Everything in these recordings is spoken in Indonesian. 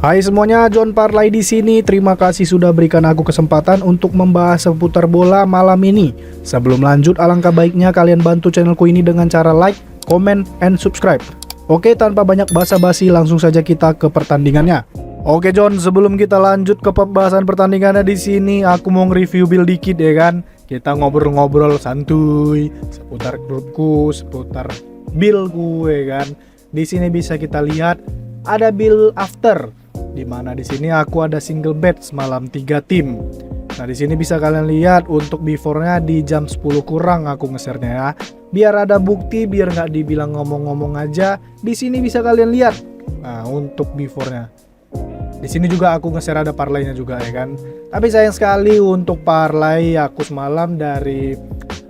Hai semuanya, John Parlay di sini. Terima kasih sudah berikan aku kesempatan untuk membahas seputar bola malam ini. Sebelum lanjut, alangkah baiknya kalian bantu channelku ini dengan cara like, comment, and subscribe. Oke, tanpa banyak basa-basi, langsung saja kita ke pertandingannya. Oke John, sebelum kita lanjut ke pembahasan pertandingannya di sini, aku mau nge-review build dikit ya kan. Kita ngobrol-ngobrol santuy seputar grupku, seputar buildku ya kan. Di sini bisa kita lihat ada build after, dimana di sini aku ada single bet semalam 3 tim. Nah di sini bisa kalian lihat untuk before-nya di jam 10 kurang aku nge-share-nya ya. Biar ada bukti, biar nggak dibilang ngomong-ngomong aja. Di sini bisa kalian lihat. Nah untuk before-nya. Di sini juga aku nge-share ada parlay-nya juga ya kan. Tapi sayang sekali untuk parlay aku semalam dari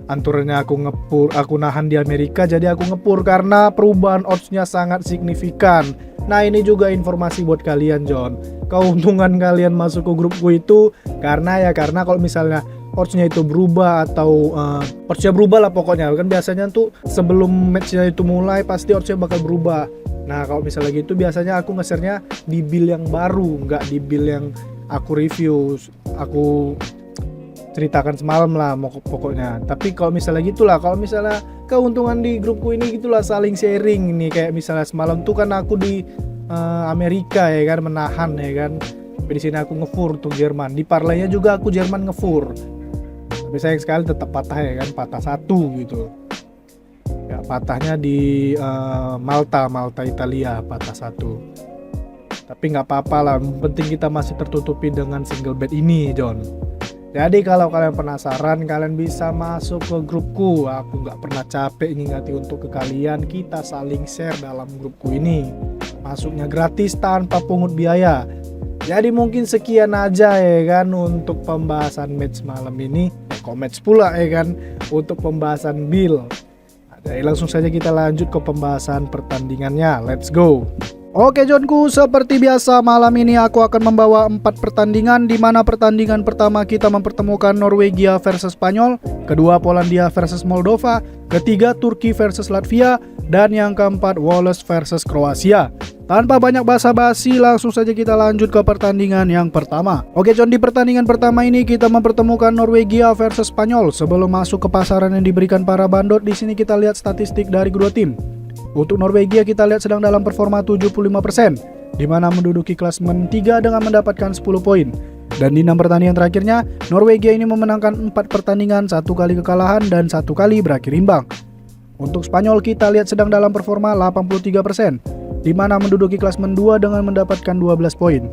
anturannya aku nahan di Amerika, jadi aku ngepur karena perubahan odds-nya sangat signifikan. Nah ini juga informasi buat kalian John. Keuntungan kalian masuk ke grupku itu karena kalau misalnya odds-nya itu berubah atau odds-nya berubah lah pokoknya. Kan biasanya tuh sebelum match-nya itu mulai pasti odds-nya bakal berubah. Nah kalau misalnya gitu biasanya aku nge-share-nya di build yang baru, nggak di build yang aku review, aku ceritakan semalam lah pokoknya. Tapi kalau misalnya gitulah, kalau misalnya keuntungan di grupku ini gitulah, saling sharing ini. Kayak misalnya semalam tuh kan aku di Amerika ya kan, menahan ya kan. Tapi di sini aku ngefur untuk Jerman. Di parlaynya juga aku Jerman ngefur. Tapi sayang sekali tetap patah ya kan, patah 1 gitu. Ya patahnya di Malta Italia patah 1. Tapi nggak apa-apa lah, penting kita masih tertutupi dengan single bet ini John. Jadi kalau kalian penasaran, kalian bisa masuk ke grupku. Aku nggak pernah capek ngingati untuk ke kalian. Kita saling share dalam grupku ini. Masuknya gratis tanpa pungut biaya. Jadi mungkin sekian aja ya kan untuk pembahasan match malam ini. Match pula ya kan untuk pembahasan build. Jadi langsung saja kita lanjut ke pembahasan pertandingannya. Let's go. Oke Johnku, seperti biasa malam ini aku akan membawa 4 pertandingan, di mana pertandingan pertama kita mempertemukan Norwegia versus Spanyol, kedua Polandia versus Moldova, ketiga Turki versus Latvia, dan yang keempat Wales versus Kroasia. Tanpa banyak basa-basi, langsung saja kita lanjut ke pertandingan yang pertama. Oke John, di pertandingan pertama ini kita mempertemukan Norwegia versus Spanyol. Sebelum masuk ke pasaran yang diberikan para bandot, di sini kita lihat statistik dari kedua tim. Untuk Norwegia kita lihat sedang dalam performa 75%, di mana menduduki klasemen 3 dengan mendapatkan 10 poin. Dan di 6 pertandingan terakhirnya, Norwegia ini memenangkan 4 pertandingan, 1 kali kekalahan dan 1 kali berakhir imbang. Untuk Spanyol kita lihat sedang dalam performa 83%, di mana menduduki klasemen 2 dengan mendapatkan 12 poin.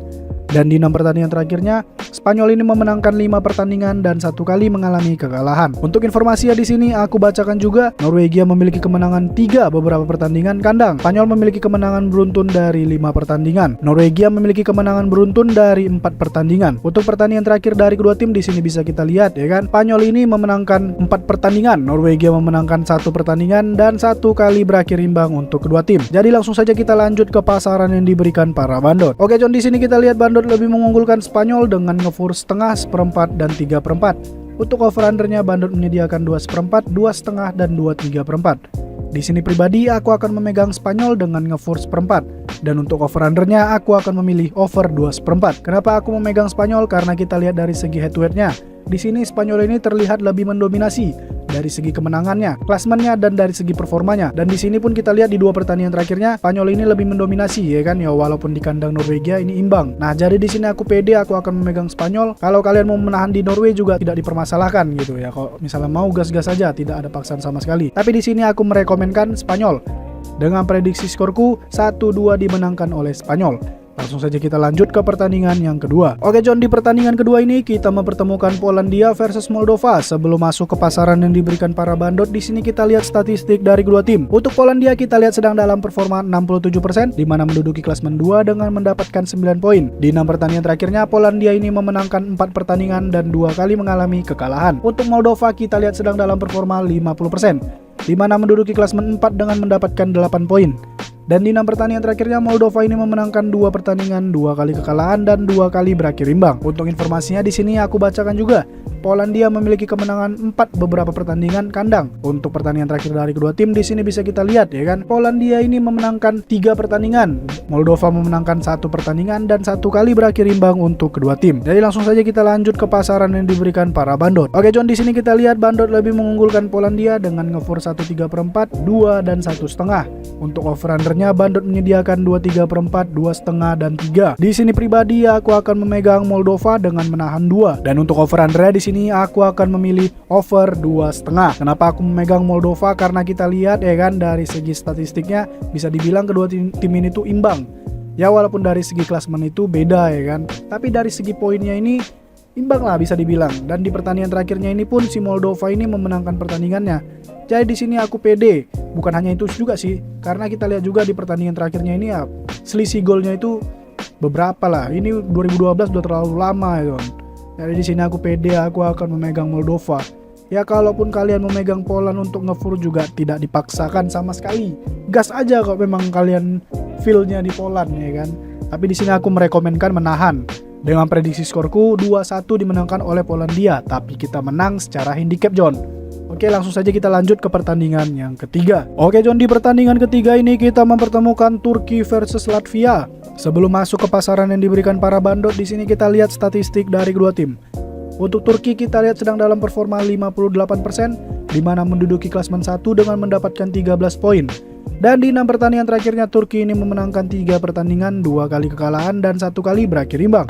Dan di 6 pertandingan terakhirnya, Spanyol ini memenangkan 5 pertandingan dan 1 kali mengalami kekalahan. Untuk informasinya di sini aku bacakan juga, Norwegia memiliki kemenangan 3 beberapa pertandingan kandang. Spanyol memiliki kemenangan beruntun dari 5 pertandingan. Norwegia memiliki kemenangan beruntun dari 4 pertandingan. Untuk pertandingan terakhir dari kedua tim di sini bisa kita lihat ya kan, Spanyol ini memenangkan 4 pertandingan, Norwegia memenangkan 1 pertandingan dan 1 kali berakhir imbang untuk kedua tim. Jadi langsung saja kita lanjut ke pasaran yang diberikan para bandot. Oke John, di sini kita lihat bandot lebih mengunggulkan Spanyol dengan ngefur setengah, seperempat, dan 3/4. Untuk over-undernya bandot menyediakan 2/4, 2/2, dan 2/3/4. Di sini pribadi aku akan memegang Spanyol dengan ngefur seperempat. Dan untuk over-undernya aku akan memilih over 2/4. Kenapa aku memegang Spanyol? Karena kita lihat dari segi head-to-headnya. Di sini Spanyol ini terlihat lebih mendominasi dari segi kemenangannya, klasemennya, dan dari segi performanya. Dan di sini pun kita lihat di 2 pertandingan terakhirnya Spanyol ini lebih mendominasi ya kan, ya walaupun di kandang Norwegia ini imbang. Nah jadi di sini aku pede, aku akan memegang Spanyol. Kalau kalian mau menahan di Norway juga tidak dipermasalahkan gitu ya. Kalau misalnya mau gas-gas saja, tidak ada paksaan sama sekali. Tapi di sini aku merekomenkan Spanyol dengan prediksi skorku 1-2 dimenangkan oleh Spanyol. Langsung saja kita lanjut ke pertandingan yang kedua. Oke John, di pertandingan kedua ini kita mempertemukan Polandia versus Moldova. Sebelum masuk ke pasaran yang diberikan para bandot, di sini kita lihat statistik dari kedua tim. Untuk Polandia kita lihat sedang dalam performa 67%, di mana menduduki klasemen 2 dengan mendapatkan 9 poin. Di 6 pertandingan terakhirnya Polandia ini memenangkan 4 pertandingan dan 2 kali mengalami kekalahan. Untuk Moldova kita lihat sedang dalam performa 50%, di mana menduduki klasemen 4 dengan mendapatkan 8 poin. Dan di 6 pertandingan terakhirnya Moldova ini memenangkan 2 pertandingan, 2 kali kekalahan dan 2 kali berakhir imbang. Untuk informasinya di sini aku bacakan juga. Polandia memiliki kemenangan 4 beberapa pertandingan kandang. Untuk pertandingan terakhir dari kedua tim di sini bisa kita lihat ya kan. Polandia ini memenangkan 3 pertandingan, Moldova memenangkan 1 pertandingan dan 1 kali berakhir imbang untuk kedua tim. Jadi langsung saja kita lanjut ke pasaran yang diberikan para bandot. Oke John, di sini kita lihat bandot lebih mengunggulkan Polandia dengan nge-for 1/3/4, 2 dan 1,5. Untuk over-undernya bandot menyediakan 2/3/4, 2,5 dan 3. Di sini pribadi aku akan memegang Moldova dengan menahan 2. Dan untuk over-undernya di sini aku akan memilih over 2,5. Kenapa aku memegang Moldova? Karena kita lihat ya kan dari segi statistiknya bisa dibilang kedua tim ini tuh imbang. Ya walaupun dari segi klasemen itu beda ya kan. Tapi dari segi poinnya ini imbang lah bisa dibilang. Dan di pertandingan terakhirnya ini pun si Moldova ini memenangkan pertandingannya. Jadi di sini aku pede. Bukan hanya itu juga sih, karena kita lihat juga di pertandingan terakhirnya ini ya selisih golnya itu beberapa lah. Ini 2012 udah terlalu lama ya kan. Jadi di sini aku pede, aku akan memegang Moldova. Ya kalaupun kalian memegang Poland untuk nge-for juga tidak dipaksakan sama sekali. Gas aja kalau memang kalian feel-nya di Poland ya kan. Tapi di sini aku merekomendkan menahan. Dengan prediksi skorku 2-1 dimenangkan oleh Polandia, tapi kita menang secara handicap John. Oke, langsung saja kita lanjut ke pertandingan yang ketiga. Oke John, di pertandingan ketiga ini kita mempertemukan Turki versus Latvia. Sebelum masuk ke pasaran yang diberikan para bandot, di sini kita lihat statistik dari kedua tim. Untuk Turki kita lihat sedang dalam performa 58%, di mana menduduki klasemen 1 dengan mendapatkan 13 poin. Dan di 6 pertandingan terakhirnya Turki ini memenangkan 3 pertandingan, 2 kali kekalahan dan 1 kali berakhir imbang.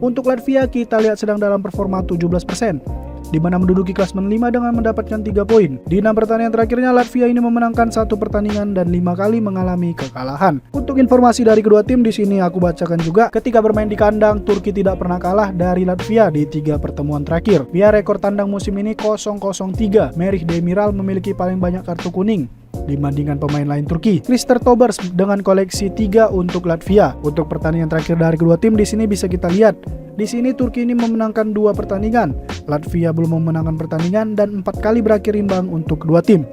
Untuk Latvia kita lihat sedang dalam performa 17%, di mana menduduki klasemen 5 dengan mendapatkan 3 poin. Di 6 pertandingan terakhirnya Latvia ini memenangkan 1 pertandingan dan 5 kali mengalami kekalahan. Untuk informasi dari kedua tim di sini aku bacakan juga. Ketika bermain di kandang, Turki tidak pernah kalah dari Latvia di 3 pertemuan terakhir. Via rekor tandang musim ini 0-0-3. Merih Demiral memiliki paling banyak kartu kuning dibandingkan pemain lain Turki. Krister Tobers dengan koleksi 3 untuk Latvia. Untuk pertandingan terakhir dari kedua tim di sini bisa kita lihat. Di sini Turki ini memenangkan 2 pertandingan, Latvia belum memenangkan pertandingan dan 4 kali berakhir imbang untuk kedua tim.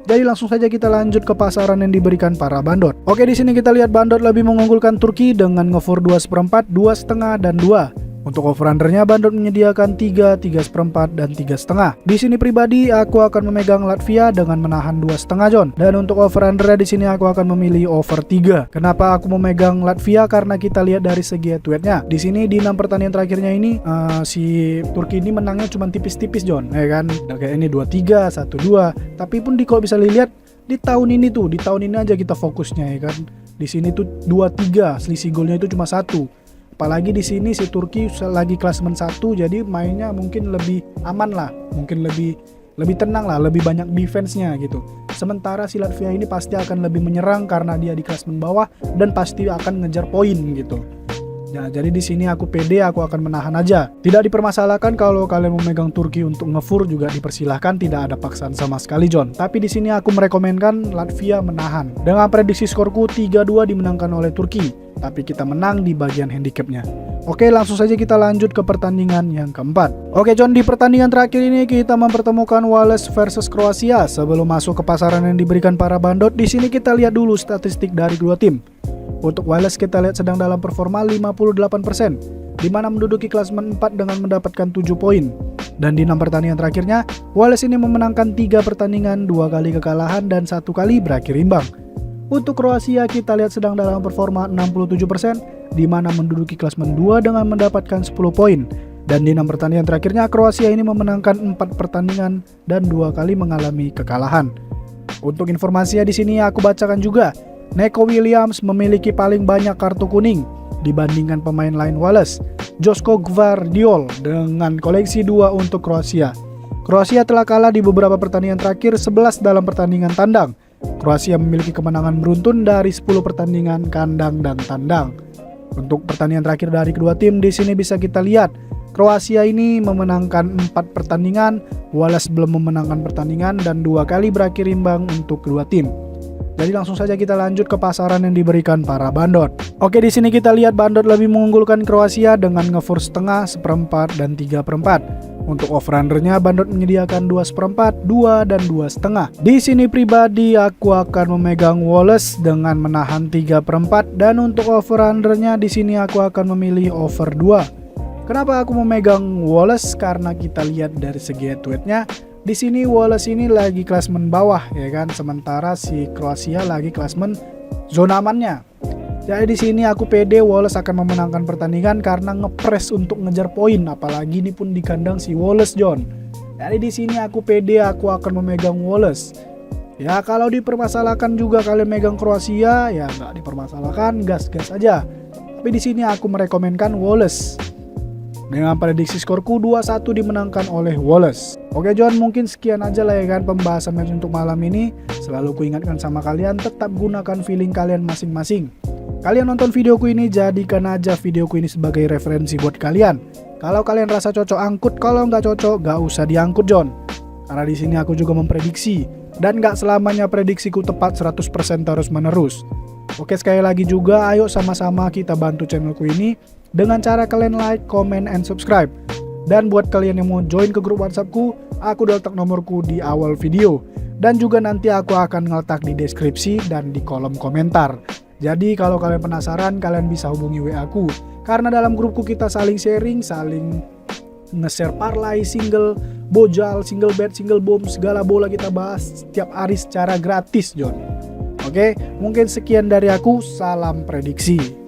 Jadi langsung saja kita lanjut ke pasaran yang diberikan para bandot. Oke, di sini kita lihat bandot lebih mengunggulkan Turki dengan nge-for 2/4, 2,5 dan 2. Untuk over-undernya bandot menyediakan 3, 3/4 dan 3,5. Di sini pribadi aku akan memegang Latvia dengan menahan 2,5 John. Dan untuk over-undernya di sini aku akan memilih over 3. Kenapa aku memegang Latvia? Karena kita lihat dari segi head-to-headnya. Di sini di 6 pertandingan terakhirnya ini si Turki ini menangnya cuma tipis-tipis John, ya kan? Kayak ini 2-3, 1-2. Tapi pun kalau bisa dilihat di tahun ini aja kita fokusnya ya kan. Di sini tuh 2-3, selisih golnya itu cuma 1. Apalagi di sini si Turki lagi klasemen 1, jadi mainnya mungkin lebih aman lah, mungkin lebih tenang lah, lebih banyak defense-nya gitu. Sementara si Latvia ini pasti akan lebih menyerang karena dia di klasemen bawah dan pasti akan ngejar poin gitu. Ya, jadi di sini aku pede, aku akan menahan aja. Tidak dipermasalahkan kalau kalian memegang Turki untuk nge-for juga dipersilahkan, tidak ada paksaan sama sekali John. Tapi di sini aku merekomendkan Latvia menahan. Dengan prediksi skorku 3-2 dimenangkan oleh Turki, tapi kita menang di bagian handicapnya. Oke, langsung saja kita lanjut ke pertandingan yang keempat. Oke John, di pertandingan terakhir ini kita mempertemukan Wales versus Kroasia. Sebelum masuk ke pasaran yang diberikan para bandot, di sini kita lihat dulu statistik dari dua tim. Untuk Wales kita lihat sedang dalam performa 58%, di mana menduduki klasemen 4 dengan mendapatkan 7 poin. Dan di 6 pertandingan terakhirnya, Wales ini memenangkan 3 pertandingan, 2 kali kekalahan dan 1 kali berakhir imbang. Untuk Kroasia kita lihat sedang dalam performa 67%, di mana menduduki klasemen 2 dengan mendapatkan 10 poin. Dan di 6 pertandingan terakhirnya, Kroasia ini memenangkan 4 pertandingan dan 2 kali mengalami kekalahan. Untuk informasinya di sini aku bacakan juga. Neco Williams memiliki paling banyak kartu kuning dibandingkan pemain lain Wales. Joško Gvardiol dengan koleksi 2 untuk Kroasia. Kroasia telah kalah di beberapa pertandingan terakhir, 11 dalam pertandingan tandang. Kroasia memiliki kemenangan beruntun dari 10 pertandingan kandang dan tandang. Untuk pertandingan terakhir dari kedua tim di sini bisa kita lihat. Kroasia ini memenangkan 4 pertandingan, Wales belum memenangkan pertandingan dan 2 kali berakhir imbang untuk kedua tim. Jadi langsung saja kita lanjut ke pasaran yang diberikan para bandot. Oke, di sini kita lihat bandot lebih mengunggulkan Kroasia dengan nge-for setengah, 1/4 dan 3/4. Untuk over-undernya bandot menyediakan 2/4, 2 dan 2,5. Di sini pribadi aku akan memegang Wales dengan menahan 3/4 dan untuk over-undernya di sini aku akan memilih over 2. Kenapa aku memegang Wallace? Karena kita lihat dari segi head to head-nya, di sini Wallace ini lagi klasemen bawah ya kan, sementara si Kroasia lagi klasemen zona amannya. Jadi di sini aku pede Wallace akan memenangkan pertandingan karena ngepres untuk ngejar poin, apalagi ini pun di kandang si Wallace John. Jadi di sini aku pede aku akan memegang Wallace. Ya kalau dipermasalahkan juga kalian megang Kroasia, ya nggak dipermasalahkan, gas-gas aja. Tapi di sini aku merekomenkan Wallace. Dengan prediksi skorku 2-1 dimenangkan oleh Wallace. Oke John, mungkin sekian aja lah ya kan pembahasan match untuk malam ini. Selalu kuingatkan sama kalian, tetap gunakan feeling kalian masing-masing. Kalian nonton videoku ini, jadikan aja videoku ini sebagai referensi buat kalian. Kalau kalian rasa cocok angkut, kalau nggak cocok nggak usah diangkut John. Karena di sini aku juga memprediksi, dan nggak selamanya prediksiku tepat 100% terus menerus. Oke, sekali lagi juga ayo sama-sama kita bantu channelku ini dengan cara kalian like, comment, and subscribe. Dan buat kalian yang mau join ke grup WhatsAppku, aku udah letak nomorku di awal video. Dan juga nanti aku akan ngeletak di deskripsi dan di kolom komentar. Jadi kalau kalian penasaran, kalian bisa hubungi WA aku. Karena dalam grupku kita saling sharing, saling nge-share parlay, single, bojal, single bet, single boom, segala bola kita bahas setiap hari secara gratis John. Oke, mungkin sekian dari aku, salam prediksi.